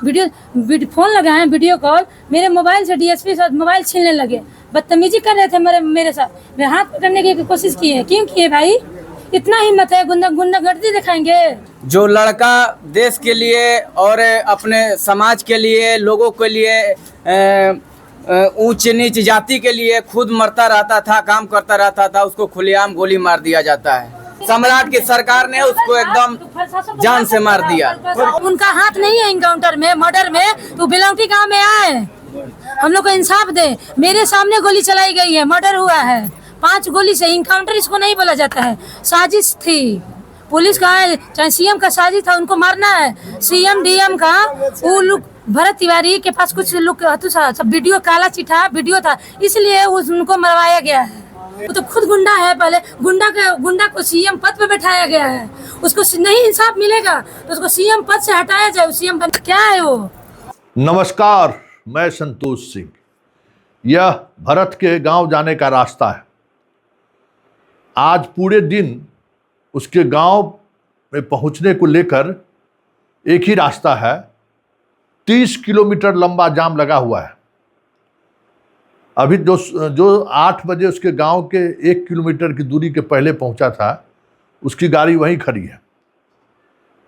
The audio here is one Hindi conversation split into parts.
फोन लगाए वीडियो कॉल, मेरे मोबाइल से डीएसपी साहब मोबाइल छीनने लगे, बदतमीजी कर रहे थे मेरे साथ, मेरे हाथ पकड़ने की कोशिश की है। क्यों किए भाई? इतना हिम्मत है? गुंडागर्दी दिखाएंगे? जो लड़का देश के लिए और अपने समाज के लिए, लोगों के लिए, ऊंच नीच जाति के लिए खुद मरता रहता था, काम करता रहता था, उसको खुलेआम गोली मार दिया जाता है। सम्राट की सरकार ने उसको एकदम जान से मार दिया। उनका हाथ नहीं है इनकाउंटर में, मर्डर में। तो बिलौटी गांव में आए, हम लोग को इंसाफ दे। मेरे सामने गोली चलाई गई है, मर्डर हुआ है 5 गोली से। इनकाउंटर इसको नहीं बोला जाता है, साजिश थी। पुलिस का है, चाहे सीएम का साजिश था, उनको मारना है। सीएम डीएम का वो लोग, भरत तिवारी के पास कुछ लोग सब वीडियो, काला चिट्ठा वीडियो था, इसलिए उनको मरवाया गया है। वो तो खुद गुंडा है। पहले गुंडा को सीएम पद पे बैठाया गया है। उसको नहीं इंसाफ मिलेगा तो उसको सीएम पद से हटाया जाए। सीएम बन क्या है वो? नमस्कार, मैं संतोष सिंह। यह भरत के गांव जाने का रास्ता है। आज पूरे दिन उसके गांव में पहुंचने को लेकर एक ही रास्ता है। 30 किलोमीटर लंबा जाम लगा हुआ है। अभी जो 8 बजे उसके गांव के 1 किलोमीटर की दूरी के पहले पहुंचा था, उसकी गाड़ी वहीं खड़ी है।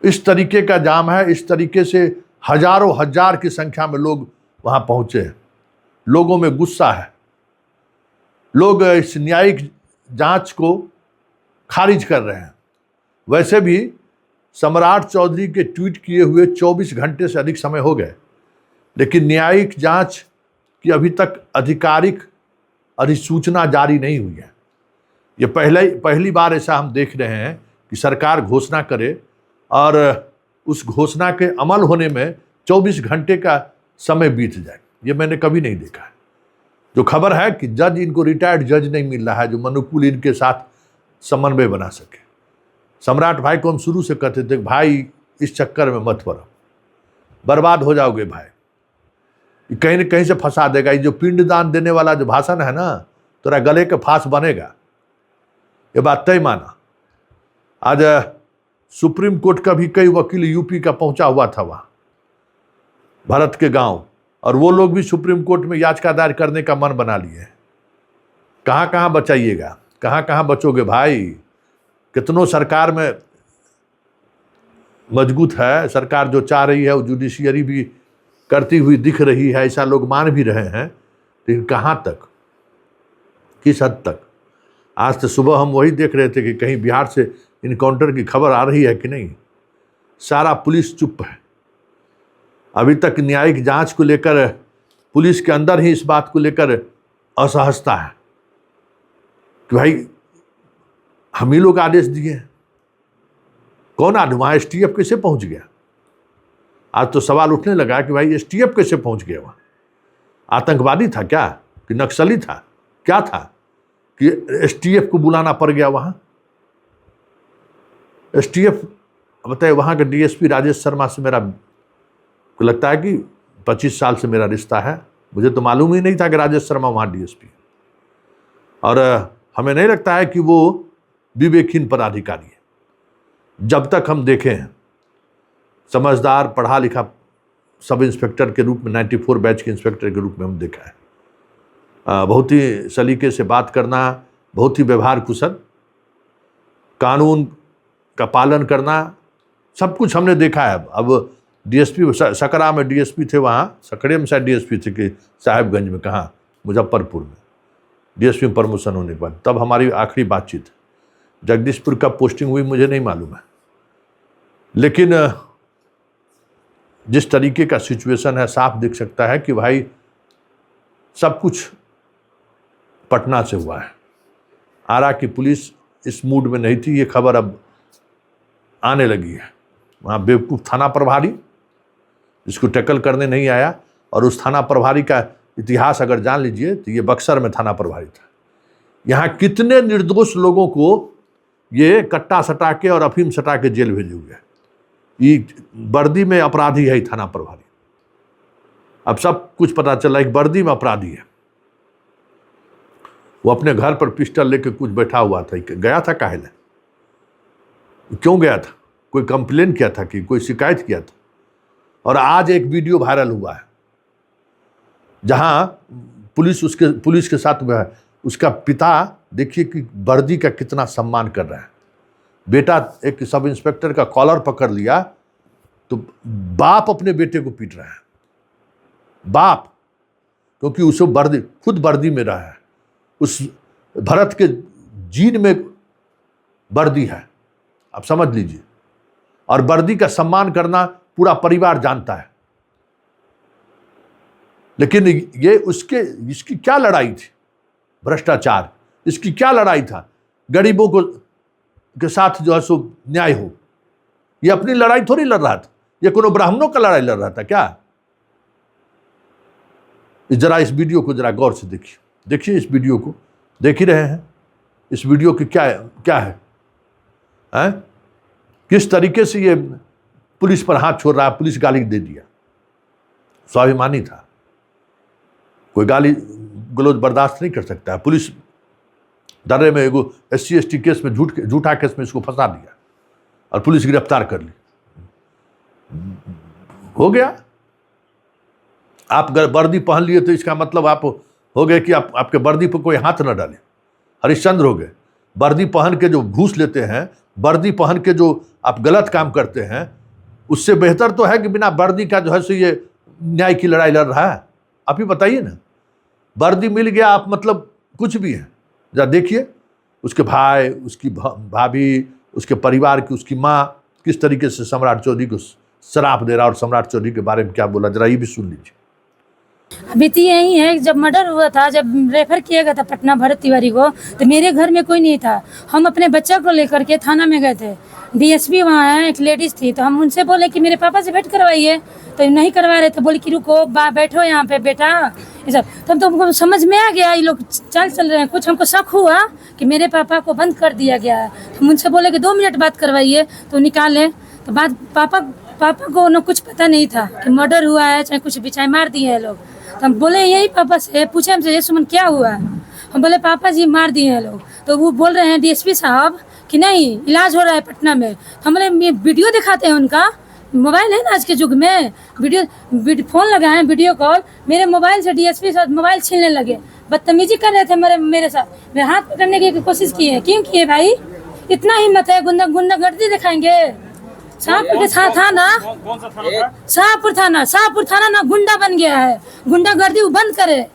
इस तरीके का जाम है। इस तरीके से हजारों हजार की संख्या में लोग वहां पहुंचे हैं। लोगों में गुस्सा है। लोग इस न्यायिक जांच को खारिज कर रहे हैं। वैसे भी सम्राट चौधरी के ट्वीट किए हुए 24 घंटे से अधिक समय हो गए, लेकिन न्यायिक जांच की अभी तक आधिकारिक अधिसूचना जारी नहीं हुई है। ये पहली बार ऐसा हम देख रहे हैं कि सरकार घोषणा करे और उस घोषणा के अमल होने में 24 घंटे का समय बीत जाए। ये मैंने कभी नहीं देखा है। जो खबर है कि जज, इनको रिटायर्ड जज नहीं मिल रहा है जो मनुकुल इनके साथ समन्वय बना सके। सम्राट भाई को हम शुरू से कहते थे, भाई इस चक्कर में मत पड़ो, बर्बाद हो जाओगे भाई, कहीं न कहीं से फंसा देगा। ये जो पिंडदान देने वाला जो भाषण है ना, तेरा गले के फांस बनेगा। ये बात तय माना। आज सुप्रीम कोर्ट का भी कई वकील यूपी का पहुंचा हुआ था वहां भरत के गांव, और वो लोग भी सुप्रीम कोर्ट में याचिका दायर करने का मन बना लिए। कहाँ कहाँ बचाइएगा, कहाँ कहाँ बचोगे भाई? कितनों सरकार में मजबूत है। सरकार जो चाह रही है वो जुडिशियरी भी करती हुई दिख रही है, ऐसा लोग मान भी रहे हैं। लेकिन कहाँ तक, किस हद तक? आज तो सुबह हम वही देख रहे थे कि कहीं बिहार से इनकाउंटर की खबर आ रही है कि नहीं। सारा पुलिस चुप है। अभी तक न्यायिक जांच को लेकर पुलिस के अंदर ही इस बात को लेकर असहजता है कि भाई हम ही लोग आदेश दिए। कौन आदमी वहाँ एसटीएफ कैसे पहुंच गया? आज तो सवाल उठने लगा कि भाई एसटीएफ कैसे पहुंच गया वहाँ? आतंकवादी था क्या, कि नक्सली था, क्या था कि एसटीएफ को बुलाना पड़ गया वहाँ? एसटीएफ बताए, वहाँ के डीएसपी राजेश शर्मा से मेरा को लगता है कि 25 साल से मेरा रिश्ता है। मुझे तो मालूम ही नहीं था कि राजेश शर्मा वहाँ डीएसपी, और हमें नहीं लगता है कि वो विवेकहीन पदाधिकारी है। जब तक हम देखें हैं, समझदार पढ़ा लिखा सब इंस्पेक्टर के रूप में, 94 बैच के इंस्पेक्टर के रूप में हम देखा है। बहुत ही सलीके से बात करना, बहुत ही व्यवहार कुशल, कानून का पालन करना, सब कुछ हमने देखा है। अब डीएसपी सकरा में डीएसपी थे, वहाँ सकड़े में शायद डीएसपी थे कि साहेबगंज में, कहाँ, मुजफ्फरपुर में डीएसपी में प्रमोशन होने के बाद, तब हमारी आखिरी बातचीत। जगदीशपुर का पोस्टिंग हुई मुझे नहीं मालूम है। लेकिन जिस तरीके का सिचुएशन है, साफ दिख सकता है कि भाई सब कुछ पटना से हुआ है। आरा की पुलिस इस मूड में नहीं थी। ये खबर अब आने लगी है। वहाँ बेवकूफ़ थाना प्रभारी जिसको टैकल करने नहीं आया, और उस थाना प्रभारी का इतिहास अगर जान लीजिए तो ये बक्सर में थाना प्रभारी था। यहाँ कितने निर्दोष लोगों को ये कट्टा सटा के और अफीम सटा के जेल भेजे हुए हैं। ये वर्दी में अपराधी है थाना प्रभारी। अब सब कुछ पता चला, एक वर्दी में अपराधी है। वो अपने घर पर पिस्टल लेके कुछ बैठा हुआ था। गया था काहे ले? क्यों गया था? कोई कंप्लेन किया था कि कोई शिकायत किया था? और आज एक वीडियो वायरल हुआ है जहां पुलिस के साथ में उसका पिता देखिए कि वर्दी का कितना सम्मान कर रहा है। बेटा एक सब इंस्पेक्टर का कॉलर पकड़ लिया तो बाप अपने बेटे को पीट रहा है, बाप, क्योंकि उसे वर्दी, खुद वर्दी में रहा है, उस भरत के जीन में वर्दी है, आप समझ लीजिए। और वर्दी का सम्मान करना पूरा परिवार जानता है। लेकिन ये इसकी क्या लड़ाई थी? भ्रष्टाचार, इसकी क्या लड़ाई था? गरीबों को के साथ जो है सो न्याय हो, ये अपनी लड़ाई थोड़ी लड़ रहा था, ये कोनो ब्राह्मणों का लड़ाई लड़ रहा था क्या? जरा इस वीडियो को जरा गौर से देखिए इस वीडियो को, देख ही रहे हैं इस वीडियो की क्या है? किस तरीके से ये पुलिस पर हाथ छोड़ रहा है। पुलिस गाली दे दिया, स्वाभिमानी था, कोई गाली गलौज बर्दाश्त नहीं कर सकता है। पुलिस डरे में एगो SC ST केस में झूठा केस में इसको फंसा दिया और पुलिस गिरफ्तार कर ली, हो गया। आप अगर वर्दी पहन लिए तो इसका मतलब आप हो गए कि आपके वर्दी पर कोई हाथ न डाले, हरिश्चंद्र हो गए। वर्दी पहन के जो घूस लेते हैं, वर्दी पहन के जो आप गलत काम करते हैं, उससे बेहतर तो है कि बिना वर्दी का जो है सो ये न्याय की लड़ाई लड़ रहा है। आप ही बताइए ना, वर्दी मिल गया आप मतलब कुछ भी है। जरा देखिए उसके भाई, उसकी भाभी, उसके परिवार की, उसकी माँ किस तरीके से सम्राट चौधरी को शराप दे रहा और सम्राट चौधरी के बारे में क्या बोला, जरा ये भी सुन लीजिए। अभी तो यही है, जब मर्डर हुआ था, जब रेफर किया गया था पटना भरत तिवारी को, तो मेरे घर में कोई नहीं था। हम अपने बच्चा को लेकर के थाना में गए थे। DSP वहाँ है, एक लेडीज थी, तो हम उनसे बोले कि मेरे पापा से भेंट करवाइए, तो नहीं करवा रहे थे। बोले कि रुको बैठो यहाँ पे बेटा, ये सब। तब तो हमको समझ में आ गया ये लोग चल रहे हैं। कुछ हमको शक हुआ कि मेरे पापा को बंद कर दिया गया है। हम उनसे बोले कि 2 मिनट बात करवाइए, तो निकाले। तो बात पापा को न कुछ पता नहीं था कि मर्डर हुआ है, चाहे कुछ भी, चाहे मार दिए हैं लोग। तो हम बोले यही पापा से पूछे, हमसे ये सुमन क्या हुआ है? हम बोले पापा जी मार दिए हैं लोग। तो वो बोल रहे हैं DSP साहब कि नहीं, इलाज हो रहा है पटना में। तो हम बोले वीडियो दिखाते हैं उनका, मोबाइल है ना आज के युग में, वीडियो फोन लगाए वीडियो कॉल। मेरे मोबाइल से DSP साहब मोबाइल छीनने लगे, बदतमीजी कर रहे थे मेरे साथ, मेरे हाथ पकड़ने की कोशिश की है। क्यों किए भाई? इतना हिम्मत है? गुंडागर्दी दिखाएंगे? शाहपुर के थाना, शाहपुर थाना ना गुंडा बन गया है। गुंडागर्दी वो बंद करे,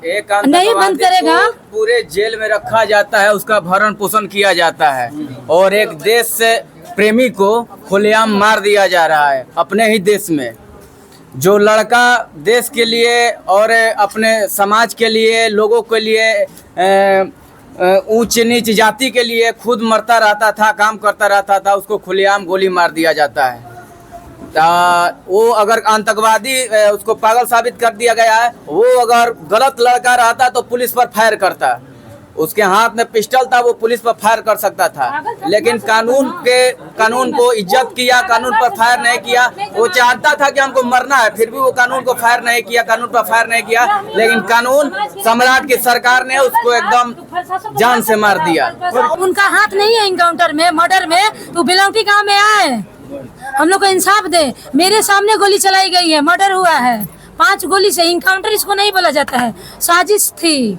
एक नहीं बंद करेगा। पूरे जेल में रखा जाता है, उसका भरण पोषण किया जाता है, और एक देश से प्रेमी को खुलेआम मार दिया जा रहा है अपने ही देश में। जो लड़का देश के लिए और अपने समाज के लिए, लोगों के लिए, ऊंच नीच जाति के लिए खुद मरता रहता था, काम करता रहता था, उसको खुलेआम गोली मार दिया जाता है। वो अगर आतंकवादी, उसको पागल साबित कर दिया गया है। वो अगर गलत लड़का रहता तो पुलिस पर फायर करता, उसके हाथ में पिस्टल था, वो पुलिस पर फायर कर सकता था। लेकिन कानून को इज्जत किया, कानून पर फायर नहीं किया। वो चाहता था कि हमको मरना है, फिर भी वो कानून को फायर नहीं किया, कानून पर फायर नहीं किया। लेकिन कानून, सम्राट की सरकार ने उसको एकदम जान से मार दिया। उनका हाथ नहीं है इनकाउंटर में, मर्डर में। तो बिलौटी कहाँ में आए? हम लोग को इंसाफ दे। मेरे सामने गोली चलाई गई है, मर्डर हुआ है 5 गोली से। इनकाउंटर इसको नहीं बोला जाता है, साजिश थी।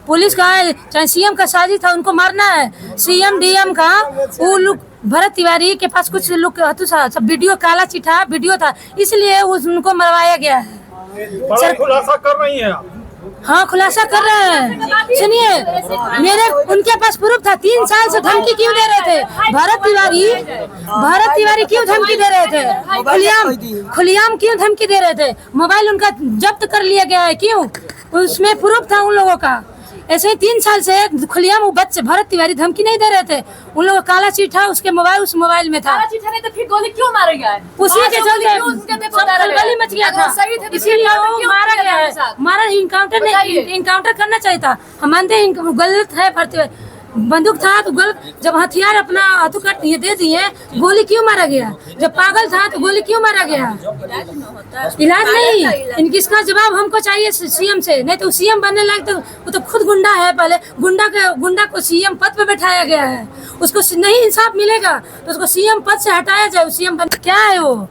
पुलिस का है, चाहे CM का साजिश था, उनको मारना है। CM DM का वो लोग, भरत तिवारी के पास कुछ लोग सब वीडियो, काला चिट्ठा वीडियो था, इसलिए उनको मरवाया गया है। खुलासा कर रही है? हाँ, खुलासा कर रहे हैं। सुनिए, मेरे उनके पास प्रूफ था। 3 साल से धमकी क्यों दे रहे थे? भरत तिवारी क्यों धमकी दे रहे थे? खुलेआम क्यों धमकी दे रहे थे? मोबाइल उनका जब्त कर लिया गया है, क्यों? उसमें प्रूफ था उन लोगों का। ऐसे ही 3 साल से खुलेआम वो बच्चे भरत तिवारी धमकी नहीं दे रहे थे। उन लोगों का काला चिट्ठा उसके मोबाइल, उस मोबाइल में था। काला चिट्ठा नहीं तो फिर गोली क्यों मारा गया है? उसी के चलते खलबली मच गया था, इसीलिए वो मारा गया है। मारा इनकाउंटर करना चाहिए था। हम मानते हैं गलत है, भरत तिवारी बंदूक था तो गलत। जब हथियार अपना हाथों काट दे दिए, गोली क्यों मारा गया? जब पागल था तो गोली क्यों मारा गया? इलाज नहीं। इसका जवाब हमको चाहिए CM से, नहीं तो CM बनने लायक तो वो तो खुद गुंडा है। पहले गुंडा को CM पद पे बैठाया गया है, उसको नहीं इंसाफ मिलेगा तो उसको CM पद से हटाया जाए। CM बन क्या है वो?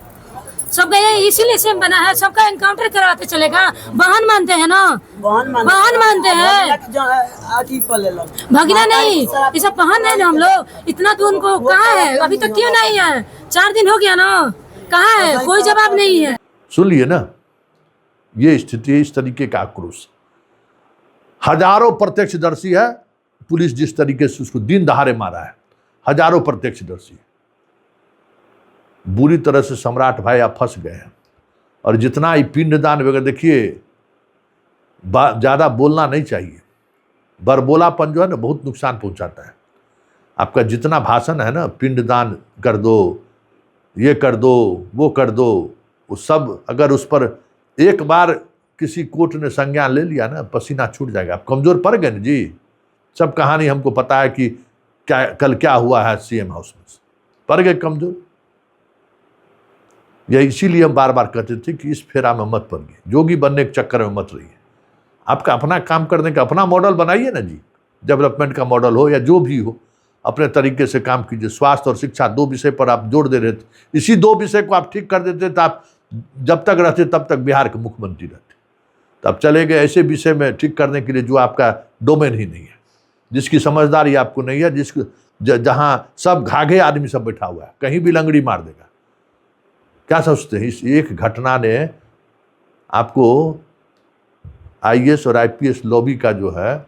सबका ये इसीलिए सेम बना है, सबका एनकाउंटर करवाते चलेगा। बहन मानते हैं ना, बहन मानते हैं, भगना नहीं, ये सब बहन है ना हम लोग। इतना तो उनको कहाँ है, अभी तक क्यों नहीं है? 4 दिन हो गया ना, कहाँ है? कोई जवाब नहीं है। सुन लिए ना, ये स्थिति है, इस तरीके का आक्रोश। हजारों प्रत्यक्षदर्शी है, पुलिस जिस तरीके से उसको दिन दहाड़े मारा है, हजारों प्रत्यक्षदर्शी। बुरी तरह से सम्राट भाई आप फंस गए हैं। और जितना ही पिंडदान वगैरह, देखिए ज़्यादा बोलना नहीं चाहिए, बरबोलापन जो है ना बहुत नुकसान पहुंचाता है। आपका जितना भाषण है ना, पिंडदान कर दो, ये कर दो, वो कर दो, वो सब अगर उस पर एक बार किसी कोर्ट ने संज्ञान ले लिया ना, पसीना छूट जाएगा। आप कमजोर पड़ गए ना जी। सब कहानी हमको पता है कि क्या कल क्या हुआ है सीएम हाउस में, पड़ गए कमजोर। यह इसीलिए हम बार बार कहते थे कि इस फेरा में मत पड़िए, जोगी बनने के चक्कर में मत रहिए। आपका अपना काम करने का अपना मॉडल बनाइए ना जी, डेवलपमेंट का मॉडल हो या जो भी हो, अपने तरीके से काम कीजिए। स्वास्थ्य और शिक्षा 2 विषय पर आप जोर दे रहे थे, इसी 2 विषय को आप ठीक कर देते तो आप जब तक रहते तब तक बिहार के मुख्यमंत्री रहते। तो अब चले गए ऐसे विषय में ठीक करने के लिए जो आपका डोमेन ही नहीं है, जिसकी समझदारी आपको नहीं है, जहाँ सब घाघे आदमी सब बैठा हुआ है, कहीं भी लंगड़ी मार देगा। क्या सोचते हैं? इस एक घटना ने आपको आईएएस और आईपीएस लॉबी का जो है,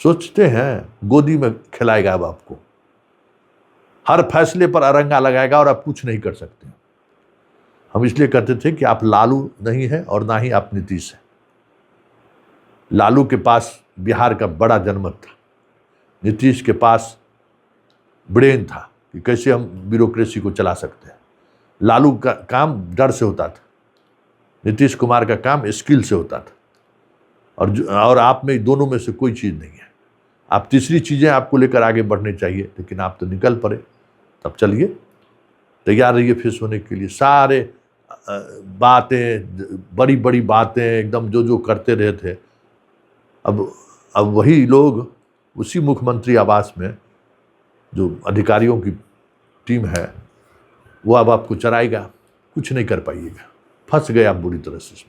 सोचते हैं गोदी में खिलाएगा अब आपको, हर फैसले पर अरंगा लगाएगा और आप कुछ नहीं कर सकते। हम इसलिए कहते थे कि आप लालू नहीं है और ना ही आप नीतीश है। लालू के पास बिहार का बड़ा जनमत था, नीतीश के पास ब्रेन था कि कैसे हम ब्यूरोक्रेसी को चला सकते हैं। लालू का काम डर से होता था, नीतीश कुमार का काम स्किल से होता था। और आप में दोनों में से कोई चीज़ नहीं है। आप तीसरी चीज़ें आपको लेकर आगे बढ़ने चाहिए, लेकिन आप तो निकल पड़े। तब चलिए, तैयार रहिए फेस होने के लिए। सारे बातें, बड़ी बड़ी बातें एकदम जो करते रहे थे, अब वही लोग उसी मुख्यमंत्री आवास में जो अधिकारियों की टीम है वो अब आपको चराएगा। कुछ नहीं कर पाइएगा, फंस गए आप बुरी तरह से।